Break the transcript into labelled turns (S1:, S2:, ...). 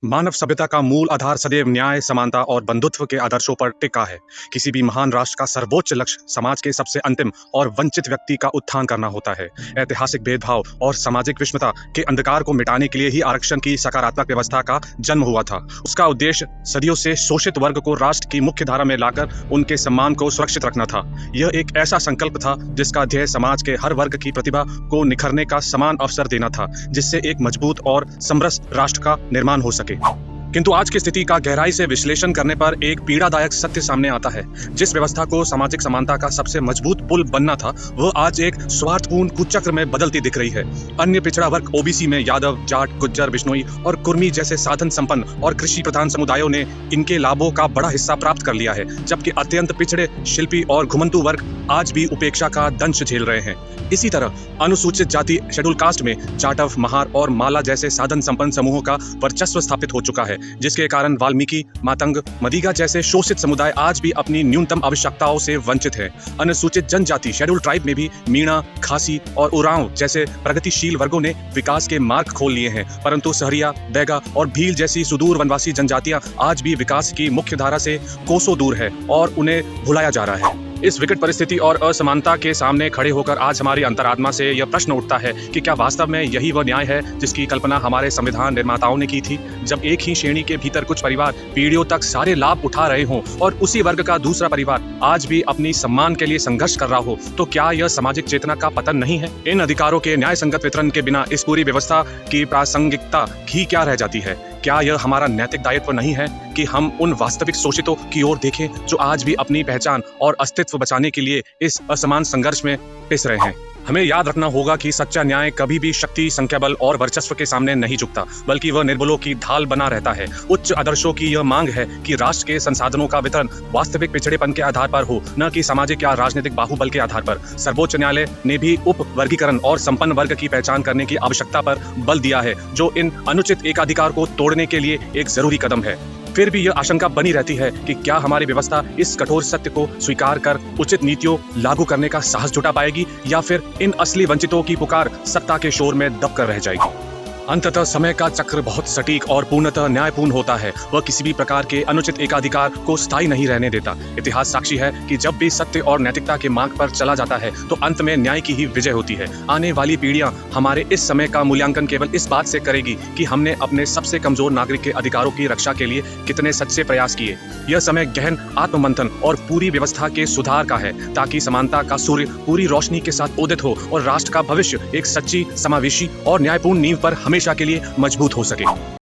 S1: मानव सभ्यता का मूल आधार सदैव न्याय, समानता और बंधुत्व के आदर्शों पर टिका है। किसी भी महान राष्ट्र का सर्वोच्च लक्ष्य समाज के सबसे अंतिम और वंचित व्यक्ति का उत्थान करना होता है। ऐतिहासिक भेदभाव और सामाजिक विषमता के अंधकार को मिटाने के लिए ही आरक्षण की सकारात्मक व्यवस्था का जन्म हुआ था। उसका उद्देश्य सदियों से शोषित वर्ग को राष्ट्र की मुख्य धारा में लाकर उनके सम्मान को सुरक्षित रखना था। यह एक ऐसा संकल्प था जिसका ध्येय समाज के हर वर्ग की प्रतिभा को निखरने का समान अवसर देना था, जिससे एक मजबूत और समृद्ध राष्ट्र का निर्माण हो सके। किंतु आज की स्थिति का गहराई से विश्लेषण करने पर एक पीड़ादायक सत्य सामने आता है। जिस व्यवस्था को सामाजिक समानता का सबसे मजबूत पुल बनना था, वह आज एक स्वार्थपूर्ण कुचक्र में बदलती दिख रही है। अन्य पिछड़ा वर्ग ओबीसी में यादव, जाट, गुज्जर, बिश्नोई और कुर्मी जैसे साधन संपन्न और कृषि प्रधान समुदायों ने इनके लाभों का बड़ा हिस्सा प्राप्त कर लिया है, जबकि अत्यंत पिछड़े शिल्पी और घुमंतु वर्ग आज भी उपेक्षा का दंश झेल रहे हैं। इसी तरह अनुसूचित जाति शेड्यूल कास्ट में जाटव, महार और माला जैसे साधन संपन्न समूहों का वर्चस्व स्थापित हो चुका है, जिसके कारण वाल्मीकि, मातंग, मदिगा जैसे शोषित समुदाय आज भी अपनी न्यूनतम आवश्यकताओं से वंचित हैं। अनुसूचित जनजाति शेड्यूल ट्राइब में भी मीणा, खासी और उरांव जैसे प्रगतिशील वर्गों ने विकास के मार्ग खोल लिए हैं, परंतु सहरिया, बैगा और भील जैसी सुदूर वनवासी जनजातियां आज भी विकास की मुख्य धारा से कोसों दूर है और उन्हें भुलाया जा रहा है। इस विकट परिस्थिति और असमानता के सामने खड़े होकर आज हमारी अंतरात्मा से यह प्रश्न उठता है कि क्या वास्तव में यही वह न्याय है जिसकी कल्पना हमारे संविधान निर्माताओं ने की थी? जब एक ही श्रेणी के भीतर कुछ परिवार पीढ़ियों तक सारे लाभ उठा रहे हों और उसी वर्ग का दूसरा परिवार आज भी अपनी सम्मान के लिए संघर्ष कर रहा हो, तो क्या यह सामाजिक चेतना का पतन नहीं है? इन अधिकारों के न्याय संगत वितरण के बिना इस पूरी व्यवस्था की प्रासंगिकता ही क्या रह जाती है? क्या यह हमारा नैतिक दायित्व नहीं है कि हम उन वास्तविक शोषितों की ओर देखें जो आज भी अपनी पहचान और अस्तित्व बचाने के लिए इस असमान संघर्ष में पिस रहे हैं? हमें याद रखना होगा कि सच्चा न्याय कभी भी शक्ति, संख्याबल और वर्चस्व के सामने नहीं झुकता, बल्कि वह निर्बलों की ढाल बना रहता है। उच्च आदर्शों की यह मांग है कि राष्ट्र के संसाधनों का वितरण वास्तविक पिछड़ेपन के आधार पर हो, न कि सामाजिक या राजनीतिक बाहुबल के आधार पर। सर्वोच्च न्यायालय ने भी उप वर्गीकरण और संपन्न वर्ग की पहचान करने की आवश्यकता पर बल दिया है, जो इन अनुचित एकाधिकार को तोड़ने के लिए एक जरूरी कदम है। फिर भी यह आशंका बनी रहती है कि क्या हमारी व्यवस्था इस कठोर सत्य को स्वीकार कर उचित नीतियों लागू करने का साहस जुटा पाएगी, या फिर इन असली वंचितों की पुकार सत्ता के शोर में दबकर रह जाएगी। अंततः समय का चक्र बहुत सटीक और पूर्णतः न्यायपूर्ण होता है। वह किसी भी प्रकार के अनुचित एकाधिकार को स्थायी नहीं रहने देता। इतिहास साक्षी है कि जब भी सत्य और नैतिकता के मार्ग पर चला जाता है, तो अंत में न्याय की ही विजय होती है। आने वाली पीढ़ियां हमारे इस समय का मूल्यांकन केवल इस बात से करेगी कि हमने अपने सबसे कमजोर नागरिक के अधिकारों की रक्षा के लिए कितने सच्चे प्रयास किए। यह समय गहन आत्ममंथन और पूरी व्यवस्था के सुधार का है, ताकि समानता का सूर्य पूरी रोशनी के साथ उदित हो और राष्ट्र का भविष्य एक सच्ची, समावेशी और न्यायपूर्ण नींव पर हमेशा के लिए मजबूत हो सके।